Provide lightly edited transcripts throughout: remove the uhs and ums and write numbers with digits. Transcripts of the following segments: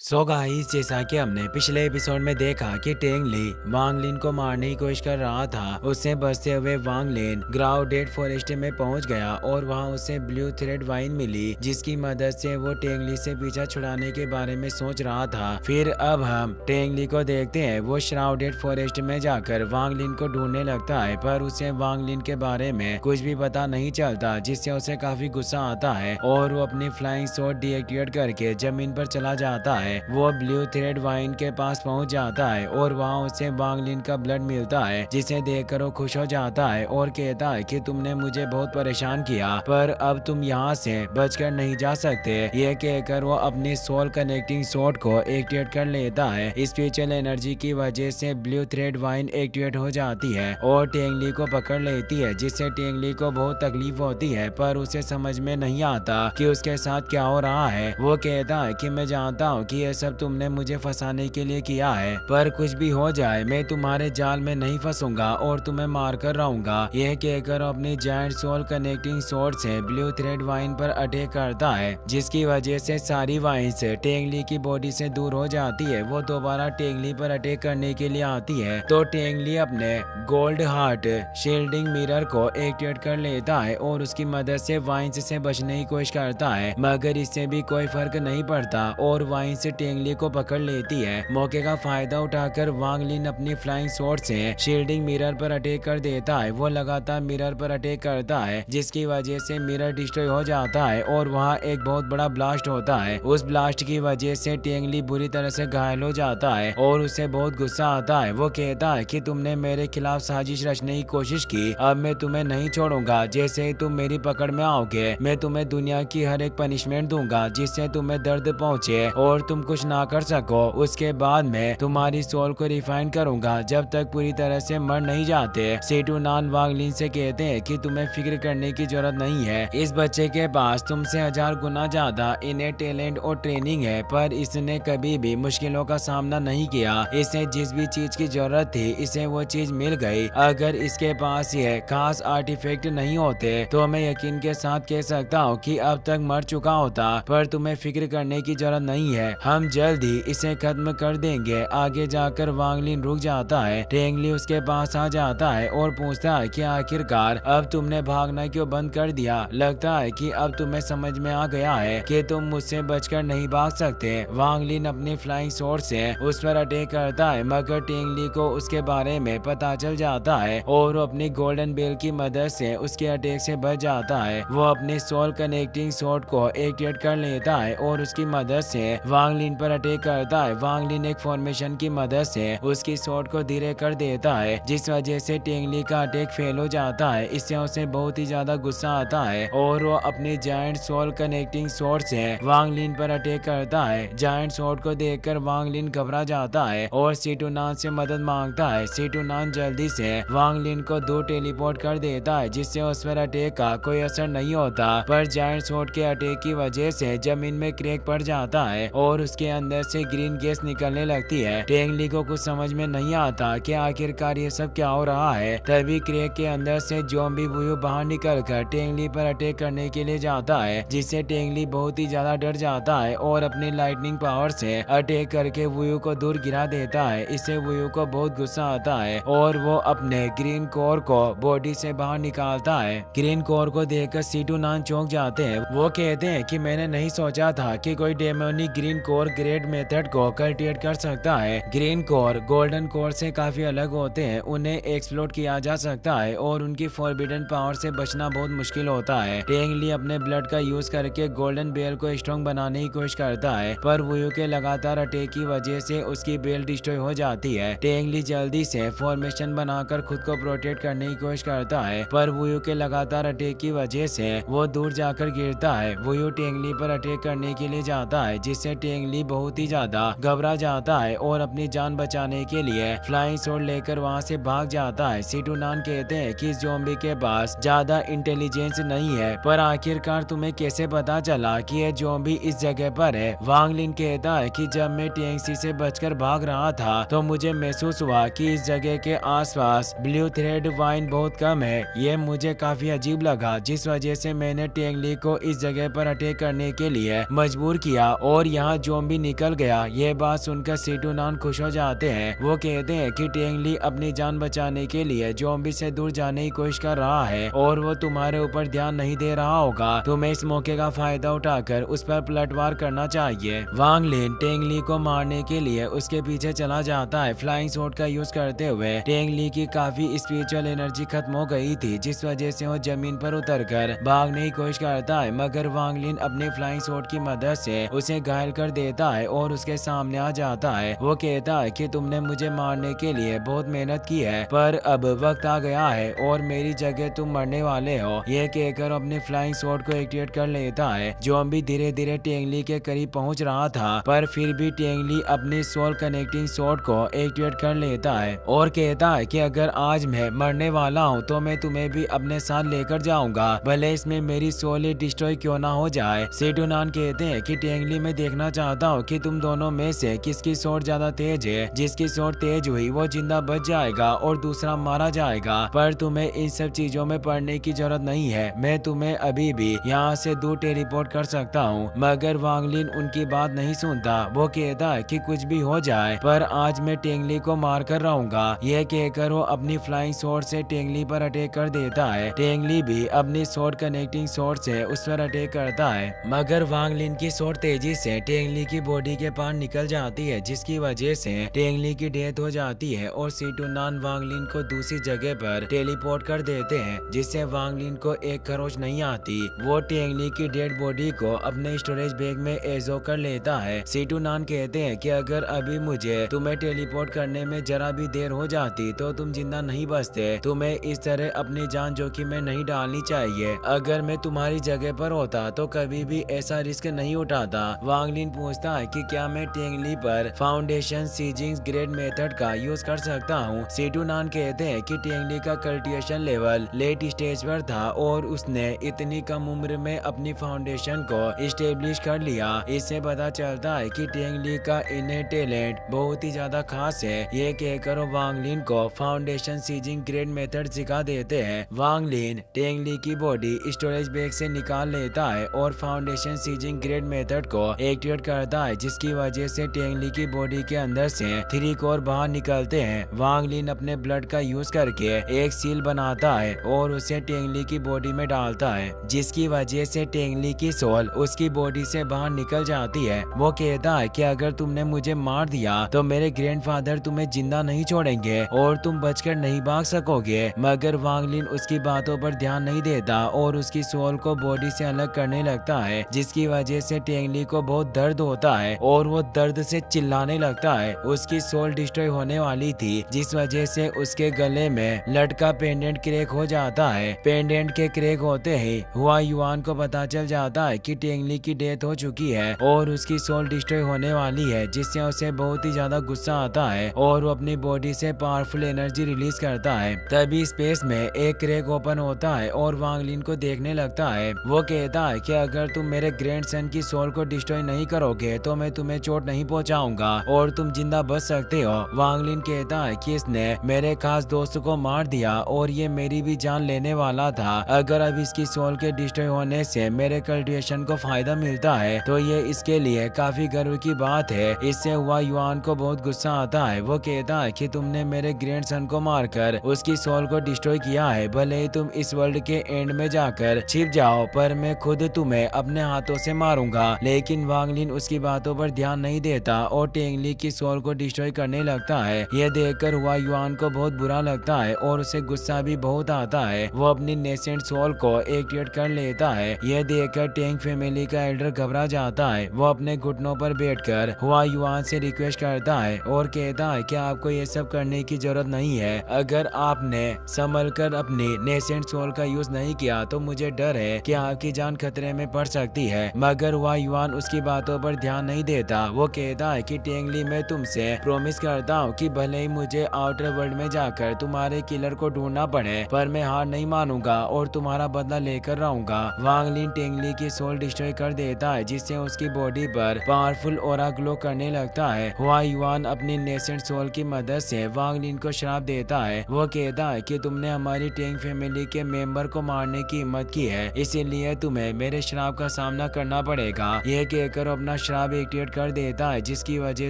So guys, जैसा कि हमने पिछले एपिसोड में देखा कि टेंग ली वांग लिन को मारने की कोशिश कर रहा था। उससे बचते हुए वांग लिन ग्राउ डेड फॉरेस्ट में पहुंच गया और वहां उसे ब्लू थ्रेड वाइन मिली, जिसकी मदद से वो टेंग ली से पीछा छुड़ाने के बारे में सोच रहा था। फिर अब हम टेंग ली को देखते हैं। वो श्राउडेड फॉरेस्ट में जाकर वांग लिन को ढूंढने लगता है, पर उसे वांग लिन के बारे में कुछ भी पता नहीं चलता, जिससे उसे काफी गुस्सा आता है और वो अपनी फ्लाइंग शॉट डीएक्टिवेट करके जमीन पर चला जाता है। वो ब्लू थ्रेड वाइन के पास पहुंच जाता है और वहां उसे वांग लिन का ब्लड मिलता है, जिसे देखकर वो खुश हो जाता है और कहता है कि तुमने मुझे बहुत परेशान किया, पर अब तुम यहाँ से बचकर नहीं जा सकते। ये कहकर वो अपनी सोल कनेक्टिंग शॉट को एक्टिवेट कर लेता है। स्पिरिचुअल एनर्जी की वजह से ब्लू थ्रेड वाइन एक्टिवेट हो जाती है और टेंगली को पकड़ लेती है, जिससे टेंगली को बहुत तकलीफ होती है, पर उसे समझ में नहीं आता कि उसके साथ क्या हो रहा है। वो कहता है कि मैं जानता हूँ कि ये सब तुमने मुझे फंसाने के लिए किया है, पर कुछ भी हो जाए मैं तुम्हारे जाल में नहीं फंसूंगा और तुम्हें मार कर रहूंगा। यह कहकर अपनी जायंट सोल कनेक्टिंग स्वॉर्ड से ब्लू थ्रेड वाइन पर अटैक करता है, जिसकी वजह से सारी वाइन से टेंगली की बॉडी से दूर हो जाती है। वो दोबारा टेंगली पर अटैक करने के लिए आती है, तो टेंगली अपने गोल्ड हार्ट शील्डिंग मिरर को एक्टिवेट कर लेता है और उसकी मदद से वाइन्स से बचने की कोशिश करता है, मगर इससे भी कोई फर्क नहीं पड़ता और वाइन से टेंगली को पकड़ लेती है। मौके का फायदा उठाकर वांग लिन अपनी फ्लाइंग स्वॉर्ड से शील्डिंग मिरर पर अटैक कर देता है। वो लगातार मिरर पर अटैक करता है, जिसकी वजह से मिरर डिस्ट्रॉय हो जाता है और वहाँ एक बहुत बड़ा ब्लास्ट होता है। उस ब्लास्ट की वजह से टेंगली बुरी तरह से घायल हो जाता है और उसे बहुत गुस्सा आता है। वो कहता है कि तुमने मेरे खिलाफ साजिश रचने की कोशिश की, अब मैं तुम्हें नहीं छोड़ूंगा। जैसे ही तुम मेरी पकड़ में आओगे मैं तुम्हें दुनिया की हर एक पनिशमेंट दूंगा जिससे तुम्हें दर्द पहुंचे और तुम कुछ ना कर सको। उसके बाद मैं तुम्हारी सोल को रिफाइन करूंगा जब तक पूरी तरह से मर नहीं जाते। सेटू नान वांग लिन से कहते हैं कि तुम्हें फिक्र करने की जरूरत नहीं है, इस बच्चे के पास तुमसे 1000 गुना ज्यादा इन्हें टैलेंट और ट्रेनिंग है, पर इसने कभी भी मुश्किलों का सामना नहीं किया। इसे जिस भी चीज की जरूरत थी इसे वो चीज मिल गई। अगर इसके पास ये खास आर्टिफैक्ट नहीं होते तो मैं यकीन के साथ कह सकता हूँ कि अब तक मर चुका होता, पर तुम्हें फिक्र करने की जरूरत नहीं है, हम जल्द ही इसे खत्म कर देंगे। आगे जाकर वांग लिन रुक जाता है। टेंगली उसके पास आ जाता है और पूछता है कि आखिरकार अब तुमने भागना क्यों बंद कर दिया। लगता है कि अब तुम्हें समझ में आ गया है कि तुम मुझसे बचकर नहीं भाग सकते। वांग लिन अपनी फ्लाइंग स्वॉर्ड से उस पर अटैक करता है, मगर टेंगली को उसके बारे में पता चल जाता है और वो अपनी गोल्डन बेल की मदद से उसके अटैक से बच जाता है। वो अपनी सोल कनेक्टिंग स्वॉर्ड को एक्टिवेट कर लेता है और उसकी मदद से वांग लिन पर अटैक करता है। वांग लिन एक फॉर्मेशन की मदद से उसकी स्वॉर्ड को धीरे कर देता है, जिस वजह से टेंगली का अटैक फेल हो जाता है। इससे उसे बहुत ही ज्यादा गुस्सा आता है और वो अपनी जायंट सोल कनेक्टिंग स्वॉर्ड से वांग लिन पर अटैक करता है। जायंट स्वॉर्ड को देखकर वांग लिन घबरा जाता है और सीटू नान से मदद मांगता है। सीटू नान जल्दी से वांग लिन को दूर टेलीपोर्ट कर देता है, जिससे उस पर अटैक का कोई असर नहीं होता, पर जायंट स्वॉर्ड के अटैक की वजह से जमीन में क्रैक पड़ जाता है और उसके अंदर से ग्रीन गैस निकलने लगती है। टेंगली को कुछ समझ में नहीं आता कि आखिरकार ये सब क्या हो रहा है। तभी क्रैक के अंदर से ज़ॉम्बी वुयू बाहर निकलकर टेंगली पर अटैक करने के लिए जाता है, जिससे टेंगली बहुत ही ज्यादा डर जाता है और अपनी लाइटनिंग पावर से अटैक करके वुयू को दूर गिरा देता है। इससे वुयू को बहुत गुस्सा आता है और वो अपने ग्रीन कोर को बॉडी से बाहर निकालता है। ग्रीन कोर को देखकर सीटू नान चौंक जाते हैं। वो कहते हैं कि मैंने नहीं सोचा था कि कोई demonic green core grade method को कल्टिवेट कर सकता है। ग्रीन कोर गोल्डन कोर से काफी अलग होते हैं, उन्हें एक्सप्लोर किया जा सकता है और उनकी फॉरबिडन पावर से बचना बहुत मुश्किल होता है। टेंगली अपने ब्लड का यूज करके गोल्डन बेल को स्ट्रॉन्ग बनाने की कोशिश करता है, पर वुयू के लगातार अटैक की वजह से उसकी बेल डिस्ट्रॉय हो जाती है। टेंगली जल्दी से फॉर्मेशन बनाकर खुद को प्रोटेक्ट करने की कोशिश करता है, पर वुयू के लगातार अटैक की वजह से वो दूर जाकर गिरता है। वुयू टेंगली पर अटैक करने के लिए जाता है, जिससे टेंगली बहुत ही ज्यादा घबरा जाता है और अपनी जान बचाने के लिए फ्लाइंग स्वॉर्ड लेकर वहां से भाग जाता है। सीटू नान कहते हैं कि इस ज़ॉम्बी के पास ज्यादा इंटेलिजेंस नहीं है, पर आखिरकार तुम्हें कैसे पता चला कि ये ज़ॉम्बी इस जगह पर है। वांग लिन कहता है कि जब मैं टेंगसी से बचकर भाग रहा था तो मुझे महसूस हुआ कि इस जगह के आसपास ब्लू थ्रेड वाइन बहुत कम है। ये मुझे काफी अजीब लगा, जिस वजह से मैंने टेंगली को इस जगह पर अटैक करने के लिए मजबूर किया और यहाँ ज़ॉम्बी निकल गया। ये बात सुनकर सीटूनान खुश हो जाते हैं। वो कहते हैं कि टेंगली अपनी जान बचाने के लिए ज़ॉम्बी से दूर जाने की कोशिश कर रहा है और वो तुम्हारे ऊपर ध्यान नहीं दे रहा होगा। तुम्हें इस मौके का फायदा उठाकर उस पर पलटवार करना चाहिए। वांग लिन टेंगली को मारने के लिए उसके पीछे चला जाता है। फ्लाइंग शॉट का यूज करते हुए टेंगली की काफी स्पिरिचुअल एनर्जी खत्म हो गई थी, जिस वजह से वो जमीन पर उतरकर भागने की कोशिश करता है, मगर वांग लिन अपने फ्लाइंग शॉट की मदद से उसे घायल कर देता है और उसके सामने आ जाता है। वो कहता है कि तुमने मुझे मारने के लिए बहुत मेहनत की है, पर अब वक्त आ गया है और मेरी जगह तुम मरने वाले हो। ये कहकर अपने फ्लाइंग शॉट को एक्टिवेट कर लेता है। ज़ॉम्बी धीरे धीरे टेंगली के करीब पहुंच रहा था, पर फिर भी टेंगली अपनी सोल कनेक्टिंग शॉट को एक्टिवेट कर लेता है और कहता है कि अगर आज मैं मरने वाला हूं तो मैं तुम्हें भी अपने साथ लेकर जाऊंगा, भले इसमें मेरी सोल ही डिस्ट्रॉय क्यों ना हो जाए। सेटूनान कहते हैं कि टेंगली मैं देखना चाहता हूँ कि तुम दोनों में से किसकी शॉट ज्यादा तेज है। जिसकी शॉट तेज हुई वो जिंदा बच जाएगा और दूसरा मारा जाएगा, पर तुम्हें इन सब चीजों में पड़ने की जरूरत नहीं है। मैं तुम्हें अभी भी यहाँ से दूर टेलीपोर्ट कर सकता हूँ। मगर वांग लिन उनकी बात नहीं सुनता। वो कहता है कि कुछ भी हो जाए पर आज मैं टेंगली को मार कर रहूंगा। यह कहकर वो अपनी फ्लाइंग शॉट से टेंगली पर अटैक कर देता है। टेंगली भी अपनी शॉट कनेक्टिंग शॉट से उस पर अटैक करता है, मगर वांग लिन की शॉट तेजी से टेंगली की बॉडी के पार निकल जाती है, जिसकी वजह से टेंगली की डेथ हो जाती है और सीटूनान वांग लिन को दूसरी जगह पर टेलीपोर्ट कर देते हैं, जिससे वांग लिन को एक खरोच नहीं आती। वो टेंगली की डेड बॉडी को अपने स्टोरेज बैग में एजो कर लेता है। सीटूनान कहते हैं कि अगर अभी मुझे तुम्हें टेलीपोर्ट करने में जरा भी देर हो जाती तो तुम जिंदा नहीं बचते। तुम्हें इस तरह अपनी जान जोखिम में नहीं डालनी चाहिए। अगर मैं तुम्हारी जगह पर होता तो कभी भी ऐसा रिस्क नहीं उठाता। वांग लिन पूछता है कि क्या मैं टेंगली पर फाउंडेशन सीजिंग ग्रेड मेथड का यूज कर सकता हूँ। सीटूनान कहते हैं कि टेंगली का कल्टिवेशन लेवल लेट स्टेज पर था और उसने इतनी कम उम्र में अपनी फाउंडेशन को स्टेब्लिश कर लिया। इससे पता चलता है कि टेंगली का इन्हें टैलेंट बहुत ही ज्यादा खास है। ये कहकर वांग लिन को फाउंडेशन सीजिंग ग्रेड मेथड सिखा देते हैं। वांग लिन टेंगली की बॉडी स्टोरेज बैग से निकाल लेता है और फाउंडेशन सीजिंग ग्रेड मेथड को एक्टिवेट करता है, जिसकी वजह से टेंगली की बॉडी के अंदर से 3 कोर बाहर निकलते हैं। वांग लिन अपने ब्लड का यूज करके एक सील बनाता है और उसे टेंगली की बॉडी में डालता है, जिसकी वजह से टेंगली की सोल उसकी बॉडी से बाहर निकल जाती है। वो कहता है कि अगर तुमने मुझे मार दिया तो मेरे ग्रैंडफादर तुम्हें जिंदा नहीं छोड़ेंगे और तुम बचकर नहीं भाग सकोगे। मगर वांग लिन उसकी बातों पर ध्यान नहीं देता और उसकी सोल को बॉडी से अलग करने लगता है, जिसकी वजह से टेंगली को बहुत दर्द होता है और वो दर्द से चिल्लाने लगता है। उसकी सोल डिस्ट्रॉय होने वाली थी, जिस वजह से उसके गले में लटका पेंडेंट क्रैक हो जाता है। पेंडेंट के क्रैक होते ही हुआ युआन को पता चल जाता है कि टेंगली की डेथ हो चुकी है और उसकी सोल डिस्ट्रॉय होने वाली है, जिससे उसे बहुत ही ज्यादा गुस्सा आता है और वो अपनी बॉडी से पावरफुल एनर्जी रिलीज करता है। तभी स्पेस में एक क्रैक ओपन होता है और वांग लिन को देखने लगता है। वो कहता है कि अगर तुम मेरे ग्रैंडसन की सोल को डिस्ट्रॉय नहीं करोगे तो मैं तुम्हें चोट नहीं पहुंचाऊंगा और तुम जिंदा बच सकते हो। वांग लिन कहता है कि इसने मेरे खास दोस्त को मार दिया और ये मेरी भी जान लेने वाला था। अगर अब इसकी सोल के डिस्ट्रॉय होने से मेरे कल्टिवेशन को फायदा मिलता है तो ये इसके लिए काफी गर्व की बात है। इससे हुआ युआन को बहुत गुस्सा आता है। वो कहता है कि तुमने मेरे ग्रैंडसन को मारकर उसकी सोल को डिस्ट्रॉय किया है, भले ही तुम इस वर्ल्ड के एंड में जाकर छिप जाओ, पर मैं खुद तुम्हें अपने हाथों से मारूंगा। लेकिन वांग लिन उसकी बातों पर ध्यान नहीं देता और टेंगली की सोल को डिस्ट्रॉय करने लगता है। यह देखकर हुआ युआन को बहुत बुरा लगता है और उसे गुस्सा भी बहुत आता है। वो अपनी नेसेंट सोल को एक्टिवेट कर लेता है। यह देखकर टेंग फैमिली का एल्डर घबरा जाता है। वो अपने घुटनों पर बैठकर हुआ युआन से रिक्वेस्ट करता है और कहता है कि आपको ये सब करने की जरूरत नहीं है। अगर आपने संभल कर अपनी नेसेंट सोल का यूज नहीं किया तो मुझे डर है कि आपकी जान खतरे में पड़ सकती है। मगर हुआ युआन उसकी बातों पर ध्यान नहीं देता। वो कहता है कि टेंगली मैं तुमसे प्रॉमिस करता हूँ कि भले ही मुझे आउटर वर्ल्ड में जाकर तुम्हारे किलर को ढूंढना पड़े, पर मैं हार नहीं मानूंगा और तुम्हारा बदला लेकर रहूंगा। वांग लिन टेंगली की सोल डिस्ट्रॉय कर देता है, जिससे उसकी बॉडी पर पावरफुल ऑरा ग्लो करने लगता है। हुआ युआन अपनी नेसेंट सोल की मदद से वांग लिन को श्राप देता है। वो कहता है कि तुमने हमारी टेंग फैमिली के मेंबर को मारने की हिम्मत की है, इसीलिए तुम्हें मेरे श्राप का सामना करना पड़ेगा। यह कहकर अपना अपना श्राप एक्टिवेट कर देता है, जिसकी वजह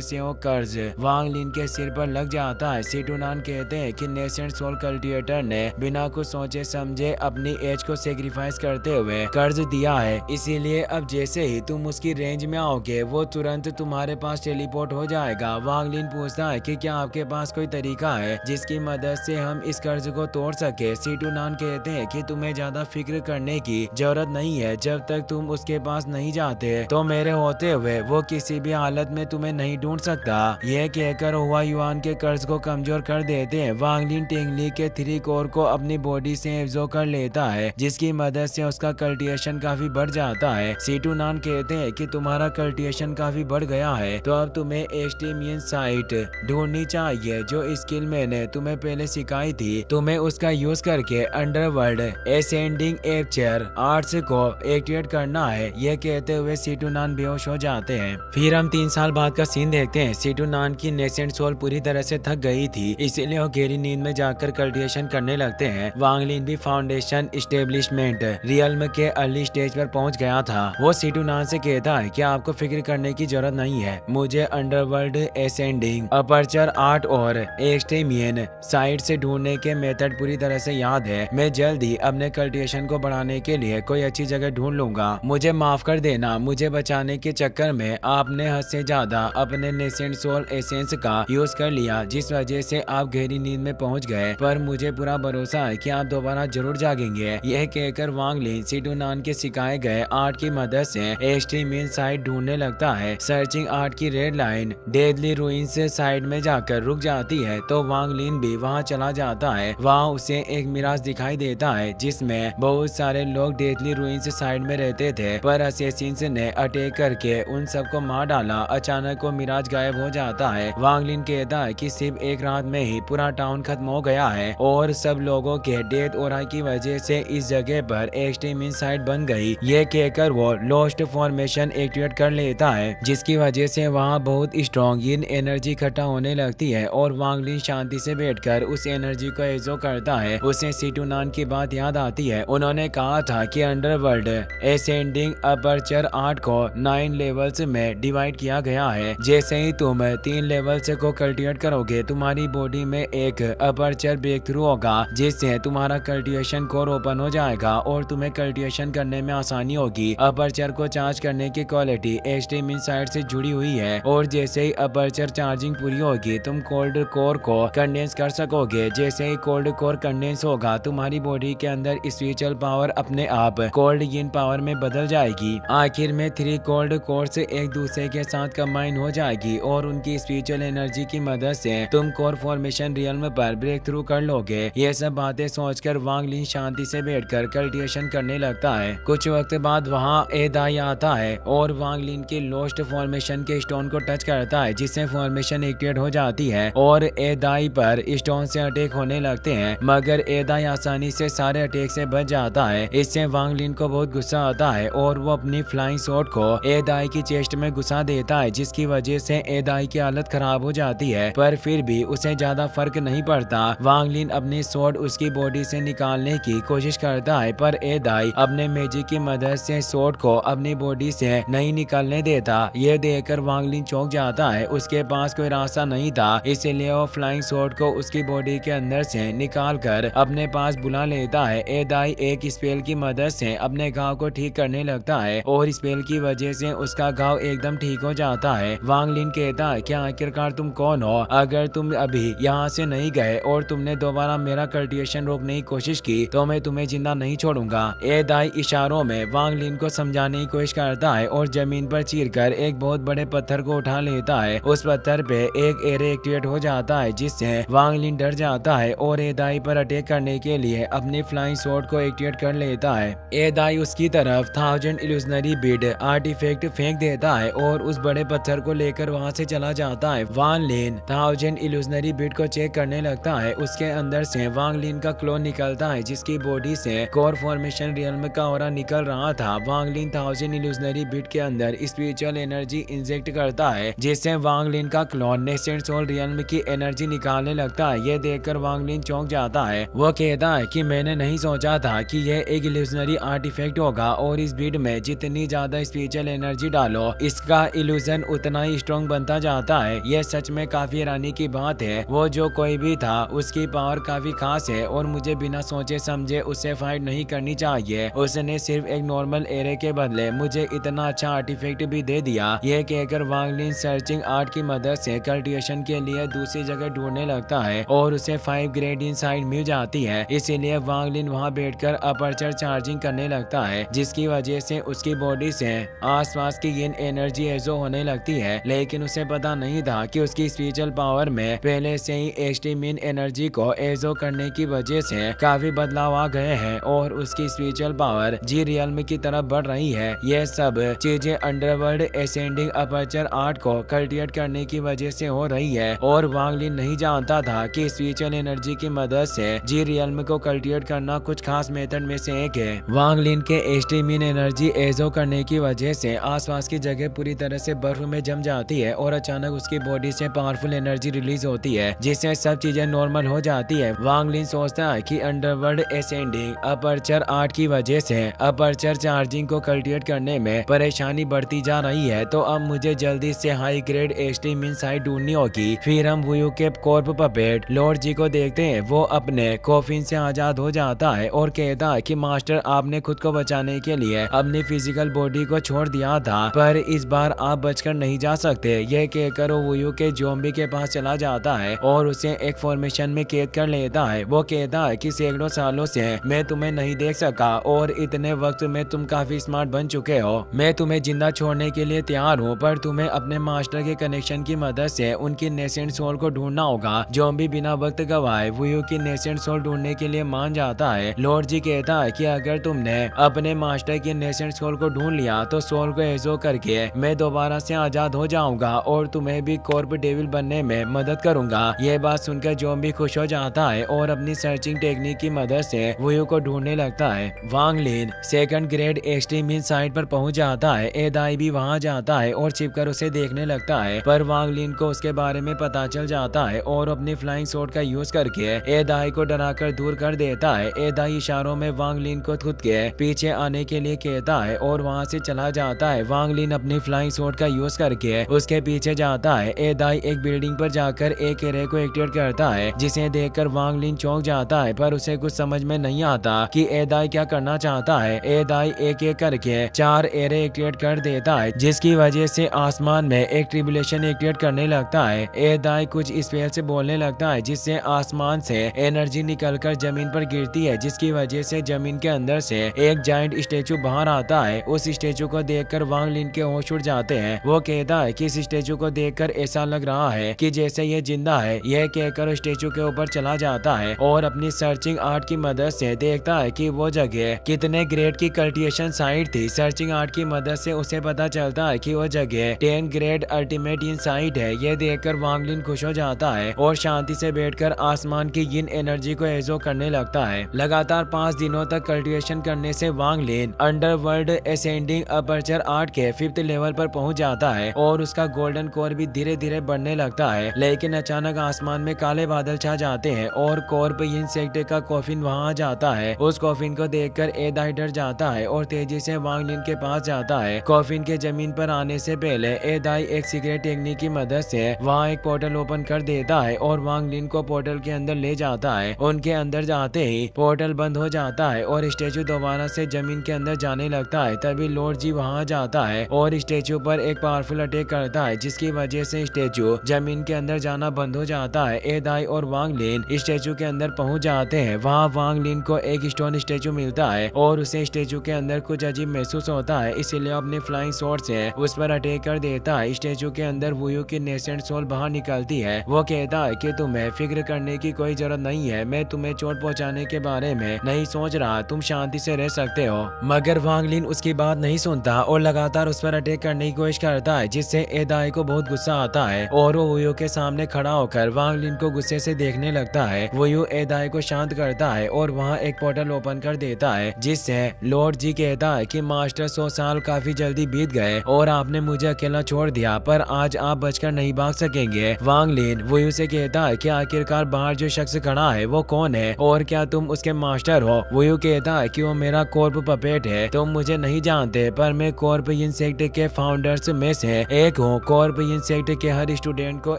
से वो कर्ज वांग लिन के सिर पर लग जाता है। सिटुनान कहते हैं कि नेसेंट सोल कल्टिवेटर ने बिना कुछ सोचे समझे अपनी एज को सेक्रीफाइस करते हुए कर्ज दिया है, इसीलिए अब जैसे ही तुम उसकी रेंज में आओगे वो तुरंत तुम्हारे पास टेलीपोर्ट हो जाएगा। वांग लिन पूछता है कि क्या आपके पास कोई तरीका है जिसकी मदद से हम इस कर्ज को तोड़ सके। सिटुनान कहते हैं कि तुम्हें ज्यादा फिक्र करने की जरूरत नहीं है, जब तक तुम उसके पास नहीं जाते तो मेरे होते हुए वो किसी भी हालत में तुम्हें नहीं ढूंढ सकता। यह कहकर हुआ युआन के कर्ज को कमजोर कर देते हैं। वांग लिन टेंगली के 3 कोर को अपनी बॉडी से एब्जॉर्ब कर लेता है, जिसकी मदद से उसका कल्टिवेशन काफी बढ़ जाता है। सिटुनान कहते हैं कि तुम्हारा कल्टिवेशन काफी बढ़ गया है, तो अब तुम्हें एक्सट्रीमियन साइट ढूंढनी चाहिए। जो स्किल मैंने तुम्हें पहले सिखाई थी, तुम्हें उसका यूज करके अंडरवर्ल्ड एसेंडिंग एपचर आर्ट्स को एक्टिवेट करना है। यह कहते हुए सिटुनान बेहोश हो जाते हैं। फिर हम 3 साल बाद का सीन देखते हैं। सिटुनान की नेसेंट सोल पूरी तरह से थक गई थी, इसीलिए वो गहरी नींद में जाकर कल्टिवेशन करने लगते हैं। वांग लिन भी फाउंडेशन एस्टेब्लिशमेंट रियल्म के अर्ली स्टेज पर पहुंच गया था। वो सिटुनान से कहता है कि आपको फिक्र करने की जरूरत नहीं है, मुझे अंडरवर्ल्ड एसेंडिंग अपर्चर आर्ट और एक्सट्रीमियन साइट से ढूंढने के मेथड पूरी तरह से याद है। मैं जल्द ही अपने कल्टिवेशन को बढ़ाने के लिए कोई अच्छी जगह ढूंढ लूंगा। मुझे माफ कर देना, मुझे बचाने के चक्कर में आपने हद से ज्यादा अपने नेसेंट सोल एसेंस का यूज कर लिया, जिस वजह से आप गहरी नींद में पहुंच गए, पर मुझे पूरा भरोसा है कि आप दोबारा जरूर जागेंगे। यह कहकर वांग लिन सिटुनान के सिखाए गए आर्ट की मदद से एक्सट्रीमियन साइट ढूंढने लगता है। सर्चिंग आर्ट की red line deadly ruins side में जाकर रुक जाती है, तो वांग लिन भी वहां चला जाता है। वहां उसे एक मिराज दिखाई देता है, जिसमें बहुत सारे लोग डेडली रूइंस साइड में रहते थे, पर असैसिन्स ने अटैक करके उन सबको मार डाला। अचानक वो मिराज गायब हो जाता है। वांग लिन कहता है कि सिर्फ एक रात में ही पूरा टाउन खत्म हो गया है और सब लोगों के डेथ और की वजह से इस जगह पर एक्सट्रीमियन साइट बन गई। ये कहकर वो लॉस्ट फॉर्मेशन एक्टिवेट कर लेता है, जिसकी वजह से वहाँ बहुत स्ट्रॉन्ग इन एनर्जी इकट्ठा होने लगती है और वांग लिन शांति से बैठकर उस एनर्जी को एब्जॉर्ब करता है। उसे सिटुनान की बात याद आती है। उन्होंने कहा था कि अंडरवर्ल्ड एसेंडिंग अपर्चर आर्ट को 9 लेवल्स में डिवाइड किया गया है। जैसे ही तुम 3 लेवल्स को कल्टिवेट करोगे, तुम्हारी बॉडी में एक अपर्चर ब्रेक थ्रू होगा, जिससे तुम्हारा कल्टिवेशन कोर ओपन हो जाएगा और तुम्हें कल्टिवेशन करने में आसानी होगी। अपर्चर को चार्ज करने की क्वालिटी एक्सट्रीमियन साइड से जुड़ी हुई है और जैसे ही अपर्चर चार्जिंग पूरी होगी, तुम कोल्ड कोर को कंडेंस कर सकोगे। जैसे ही कोल्ड कोर कंडेंस होगा, तुम्हारी बॉडी के अंदर स्पिरिचुअल पावर अपने आप कोल्ड यिन पावर में बदल जाएगी। आखिर में 3 कोल्ड कोर्स एक दूसरे के साथ कंबाइन हो जाएगी और उनकी स्पिरिचुअल एनर्जी की मदद से तुम कोर फॉर्मेशन रियल्म पर ब्रेक थ्रू कर लोगे। ये सब बातें सोचकर वांग लिन शांति से बैठकर कल्टिवेशन करने लगता है। कुछ वक्त बाद वहाँ एदाई आता है और वांग लिन के लॉस्ट फॉर्मेशन के स्टोन को टच करता है, जिससे फॉर्मेशन एक्टिवेट हो जाती है और एदाई पर स्टोन से अटैक होने लगते हैं, मगर एदाई आसानी से सारे अटैक से बच जाता है। इससे वांग लिन को बहुत गुस्सा आता है और वो अपनी फ्लाइंग शॉट को एदाई की चेस्ट में घुसा देता है, जिसकी वजह से एदाई की हालत खराब हो जाती है, पर फिर भी उसे ज्यादा फर्क नहीं पड़ता। वांग लिन अपनी शॉट उसकी बॉडी से निकालने की कोशिश करता है, पर एदाई अपने मैजिक की मदद से शॉट को अपनी बॉडी से नहीं निकालने देता। यह देखकर वांग लिन चौंक जाता है। उसके पास कोई रास्ता नहीं था, इसलिए वो फ्लाइंग शॉट को उसकी बॉडी के अंदर से निकाल कर अपने पास बुला लेता है। एदाई एक स्पेल की मदद से अपने घाव को ठीक करने लगता है और स्पेल की वजह से उसका घाव एकदम ठीक हो जाता है। वांग लिन कहता है कि आखिरकार तुम कौन हो? अगर तुम अभी यहाँ से नहीं गए और तुमने दोबारा मेरा कल्टिवेशन रोकने की कोशिश की, तो मैं तुम्हें जिंदा नहीं छोड़ूंगा। एदाई इशारों में वांग लिन को समझाने की कोशिश करता है और जमीन पर चीरकर एक बहुत बड़े पत्थर को उठा लेता है। उस पत्थर पे एक एरे एक्टिवेट हो जाता है, जिससे वांग लिन डर जाता है और एदाई पर अटैक करने के लिए अपनी फ्लाइंग शॉट को एक्टिवेट कर लेता है। एदाई उसकी तरफ 1000 इल्यूजनरी बीड आर्टिफैक्ट फेंक देता है और उस बड़े पत्थर को लेकर वहां से चला जाता है। वांग लिन 1000 इल्यूजनरी बीड को चेक करने लगता है। उसके अंदर से वांग लिन का क्लोन निकलता है, जिसकी बॉडी से कोर फॉर्मेशन रियल्म का ऑरा निकल रहा था। वांग लिन 1000 इल्यूजनरी बीड के अंदर स्पिरिचुअल एनर्जी इंजेक्ट करता है, जिससे वांग लिन का क्लोन नेसेंट सोल रियल्म की एनर्जी निकालने लगता है। यह देखकर वांग लिन चौंक जाता है। वो कहता है कि मैंने नहीं सोचा था कि यह एक इल्यूजनरी आर्टिफैक्ट होगा और इस बीड में जितनी ज्यादा स्पिरिचुअल एनर्जी डालो, इसका इल्यूजन उतना ही स्ट्रॉन्ग बनता जाता है। यह सच में काफी हैरानी की बात है। वो जो कोई भी था उसकी पावर काफी खास है और मुझे बिना सोचे समझे उससे फाइट नहीं करनी चाहिए। उसने सिर्फ एक नॉर्मल एरे के बदले मुझे इतना अच्छा आर्टिफैक्ट भी दे दिया। यह कहकर वांग लिन सर्चिंग आर्ट की मदद से कल्टिवेशन के लिए दूसरी जगह ढूंढने लगता है और उसे 5 ग्रेड इनसाइड मिल जाती है। इसीलिए वांग लिन वहां बैठकर अपर्चर चार्जिंग करने लगता है, जिसकी वजह से उसकी बॉडी से आसपास की यिन एनर्जी एजो होने लगती है। लेकिन उसे पता नहीं था कि उसकी स्पिरिचुअल पावर में पहले से ही एक्सट्रीम एनर्जी को एजो करने की वजह से काफी बदलाव आ गए हैं और उसकी स्पिरिचुअल पावर जी रियल्म की तरफ बढ़ रही है। यह सब चीजें अंडरवर्ल्ड एसेंडिंग अपर्चर आर्ट को कल्टिवेट करने की वजह से हो रही है और वांग लिन नहीं जानता था कि स्पिरिचुअल एनर्जी की मदद से जी रियल्म को कल्टिवेट करना कुछ खास मेथड में से एक है। वांग लिन के एक्सट्रीम एनर्जी एजो करने की वजह से आसपास की जगह पूरी तरह से बर्फ में जम जाती है और अचानक उसकी बॉडी से पावरफुल एनर्जी रिलीज होती है, जिससे सब चीजें नॉर्मल हो जाती है। वांग लिन सोचता है कि अंडरवर्ल्ड एसेंडिंग अपर्चर आर्ट की वजह से अपर्चर चार्जिंग को कल्टिवेट करने में परेशानी बढ़ती जा रही है, तो अब मुझे जल्दी से हाई ग्रेड एक्सट्रीम इनसाइट ढूंढनी होगी। फिर हम वुयू के कॉर्प पपेट लॉर्ड जी को देखते हैं। वो अपने कॉफिन से आजाद हो जाता है और कहता है कि मास्टर, आपने खुद को बचाने के लिए अपनी फिजिकल बॉडी को छोड़ दिया था, पर इस बार आप बचकर नहीं जा सकते। यह कहकर वो वुयू के ज़ॉम्बी के पास चला जाता है और उसे एक फॉर्मेशन में कैद कर लेता है। वो कहता है कि सैकड़ों सालों से मैं तुम्हें नहीं देख सका और इतने वक्त में तुम काफी स्मार्ट बन चुके हो। मैं तुम्हें जिंदा छोड़ने के लिए तैयार हूँ, पर तुम्हें अपने मास्टर के कनेक्शन की मदद से उनकी नेसेंट सोल को ढूंढना होगा। ज़ॉम्बी बिना वक्त गवाए वुयू की नेसेंट सोल ढूंढने के लिए मान जाता है। लॉर्ड जी कहता है कि अगर तुमने अपने मास्टर की नेसेंट सोल को ढूंढ लिया तो सोल को एजो करके मैं दोबारा से आजाद हो जाऊंगा और तुम्हें भी कॉर्प डेविल बनने में मदद करूंगा। ये बात सुनकर ज़ॉम्बी खुश हो जाता है और अपनी सर्चिंग टेक्निक की मदद से वुयू को ढूंढने लगता है। वांग लिन सेकंड ग्रेड एक्सट्रीम इनसाइट पर पहुंच जाता है। एदाई भी वहां जाता है और छिपकर उसे देखने लगता है, पर वांग लिन को उसके बारे में पता चल जाता है और अपनी फ्लाइंग शॉट का यूज करके एदाई को डराकर दूर कर देता है। एदाई इशारों में वांग लिन को खुद के पीछे आने के लिए कहता है और वहां से चला जाता है। वांग लिन अपनी फ्लाइंग शॉट का यूज करके उसके पीछे जाता है। एदाई एक बिल्डिंग पर जाकर एक एरे को एक्टिवेट करता है, जिसे देखकर वांग लिन चौंक जाता है, पर उसे कुछ समझ में नहीं आता कि एदाई क्या करना चाहता है। एदाई एक एक करके 4 एरे एक्टिवेट कर देता है, जिसकी वजह से आसमान में एक ट्रिबुलेशन एक्टिवेट करने लगता है। एदाई कुछ स्पेल से बोलने लगता है, जिससे आसमान से एनर्जी निकलकर जमीन पर गिरती है, जिसकी वजह से जमीन के अंदर से एक जायंट स्टेचू बाहर आता है। उस स्टेचू को देखकर वांग लिन के होश उड़ जाते हैं। वो कहता है कि इस स्टेचू को देखकर ऐसा लग रहा है कि जैसे ये जिंदा है। यह कहकर स्टेचू के ऊपर चला जाता है और अपनी सर्चिंग आर्ट की मदद से देखता है कि वो जगह कितने ग्रेड की कल्टिवेशन साइट थी। सर्चिंग आर्ट की मदद से उसे पता चलता है कि वो जगह 10 ग्रेड अल्टीमेट इन साइट है। यह देखकर वांग लिन खुश हो जाता है और शांति से बैठकर आसमान की यिन एनर्जी को एजो करने लगता है। लगातार 5 दिनों तक कल्टिवेशन करने से वांग लिन अंडरवर्ल्ड एसेंडिंग अपर्चर आर्ट के 5th लेवल पर पहुंच जाता है और उसका गोल्डन कोर भी धीरे धीरे बढ़ने लगता है। लेकिन अचानक आसमान में काले बादल छा जाते हैं और कॉर्प यिन सेक्टर का कॉफिन वहां आ जाता है। उस कॉफिन को देखकर एदाई डर जाता है और तेजी से वांग लिन के पास जाता है। कॉफिन के जमीन पर आने से पहले एदाई एक सीक्रेट टेक्निक की मदद से वहां एक पोर्टल ओपन कर देता है और वांग लिन को पोर्टल के अंदर ले जाता है। उनके अंदर जाते ही पोर्टल बंद हो जाता है और स्टेचू दोबारा से जमीन के अंदर जाने लगता है। तभी लॉर्ड जी वहां जाता है और स्टेचू पर एक पावरफुल अटैक करता है, जिसकी वजह से स्टेचू जमीन के अंदर जाना बंद हो जाता है। एदाई और वांग लिन स्टेचू के अंदर पहुंच जाते हैं। वहां वांग लिन को एक स्टोन स्टेचू मिलता है और उसे स्टेचू के अंदर कुछ अजीब महसूस होता है, इसीलिए अपनी फ्लाइंग शॉट से उस पर अटैक कर देता है। स्टेचू के अंदर वुयू की नेसेंट सोल बाहर निकलती है। वो कहता है कि तुम्हें फिक्र करने की कोई जरूरत नहीं है, मैं तुम्हें चोट पहुंचाने के बारे में नहीं सोच रहा, तुम शांति से रह सकते हो। मगर वांग लिन उसकी बात नहीं सुनता और लगातार उस पर अटैक करने की कोशिश करता है, जिससे एदाई को बहुत गुस्सा आता है और वो वुयू के सामने खड़ा होकर वांग लिन को गुस्से से देखने लगता है। वुयू एदाई को शांत करता है और वहाँ एक पोर्टल ओपन कर देता है, जिससे लॉर्ड जी कहता है कि मास्टर 100 साल काफी जल्दी बीत गए और आपने मुझे अकेला छोड़ दिया, पर आज आप बचकर नहीं भाग सकेंगे। वांग लिन वुयू से कहता है कि आखिरकार बाहर जो शख्स खड़ा है वो कौन है और क्या तुम उसके मास्टर हो। वुयू कहता है कि वो मेरा कॉर्प पपेट है, तुम मुझे नहीं जानते, पर मैं कॉर्प इंसेक्ट के फाउंडर्स में से एक हूँ। कॉर्प इंसेक्ट के हर स्टूडेंट को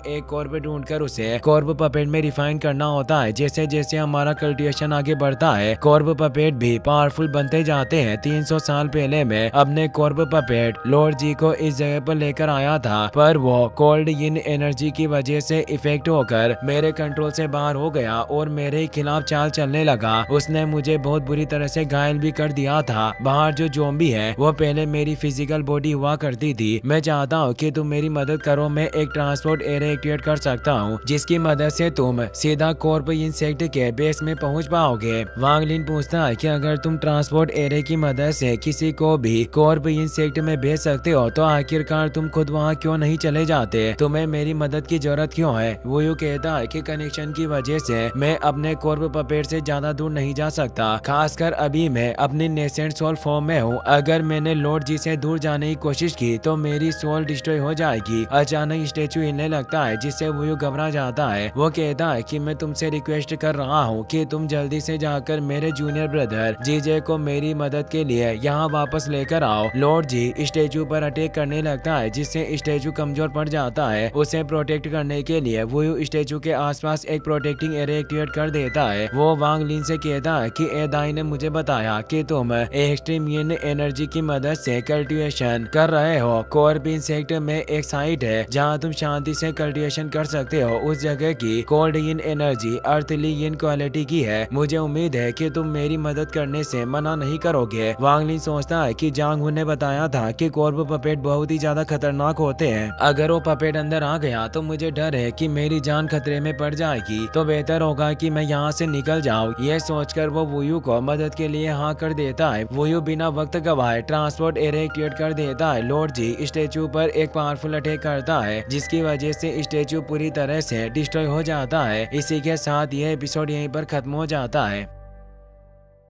एक कॉर्प ढूंढकर उसे कॉर्प पपेट में रिफाइन करना होता है। जैसे जैसे हमारा कल्टिवेशन आगे बढ़ता है, कॉर्प पपेट भी पावरफुल बनते जाते हैं। 300 साल पहले मैं अपने कॉर्प पपेट लॉर्ड जी को इस जगह पर लेकर आया था, पर वो कोल्ड इन एनर्जी की वजह से इफेक्ट होकर मेरे कंट्रोल से बाहर हो गया और मेरे खिलाफ चाल चलने लगा। उसने मुझे बहुत बुरी तरह से घायल भी कर दिया था। बाहर जो ज़ॉम्बी है वो पहले मेरी फिजिकल बॉडी हुआ करती थी। मैं चाहता हूँ कि तुम मेरी मदद करो। मैं एक ट्रांसपोर्ट एरिया एक्टिवेट कर सकता हूँ जिसकी मदद से तुम सीधा कॉर्प इंसेक्ट के बेस में पहुँच पाओगे। वांग लिन पूछता है कि अगर तुम ट्रांसपोर्ट एरिया की मदद से किसी को भी कॉर्प इंसेक्ट में भेज सकते हो तो आखिरकार तुम खुद वहाँ क्यों नहीं चले जाते? तुम्हें मेरी मदद की जरूरत क्यों है? वो यूं कहता है कि कनेक्शन की वजह से मैं अपने कॉर्प पपेट से ज्यादा दूर नहीं जा सकता, खासकर अभी मैं अपनी नेसेंट सोल फॉर्म में हूँ। अगर मैंने लॉर्ड जी से दूर जाने की कोशिश की तो मेरी सोल डिस्ट्रॉय हो जाएगी। अचानक स्टेचू हिलने लगता है जिससे वो यूं घबरा जाता है। वो कहता है कि मैं तुमसे रिक्वेस्ट कर रहा हूँ कि तुम जल्दी से जाकर मेरे जूनियर ब्रदर जीजे को मेरी मदद के लिए यहाँ वापस लेकर आओ। लॉर्ड जी स्टेचू पर अटैक करने लगता है जिससे स्टेचू कमजोर पड़ जाता है। उसे प्रोटेक्ट करने के लिए वो स्टेचू के आसपास एक प्रोटेक्टिंग एरिया एक्टिवेट कर देता है। वो वांग लिन से कहता है कि एदाई ने मुझे बताया कि तुम एक्सट्रीम यिन एनर्जी की मदद से कल्टीवेशन कर रहे हो। कॉर्प इंसेक्ट में एक साइट है जहाँ तुम शांति से कल्टीवेशन कर सकते हो। उस जगह की कोल्ड यिन एनर्जी अर्थली यिन क्वालिटी की है। मुझे उम्मीद है कि तुम मेरी मदद करने से मना नहीं करोगे। वांग लिन सोचता है कि जांग हुन ने बताया था कि कॉर्प पपेट बहुत ही ज्यादा खतरनाक होते हैं। अगर वो पपेट अंदर आ गया तो मुझे डर है कि मेरी जान खतरे में पड़ जाएगी, तो बेहतर होगा कि मैं यहाँ से निकल जाऊँ। ये सोचकर वो वुयू को मदद के लिए हाँ कर देता है। वुयू बिना वक्त गवाए ट्रांसपोर्ट एरिया एक्टिवेट कर देता है। लॉर्ड जी स्टेचू पर एक पावरफुल अटैक करता है जिसकी वजह से स्टेचू पूरी तरह से डिस्ट्रॉय हो जाता है। इसी के साथ यह एपिसोड यहीं पर खत्म हो जाता है।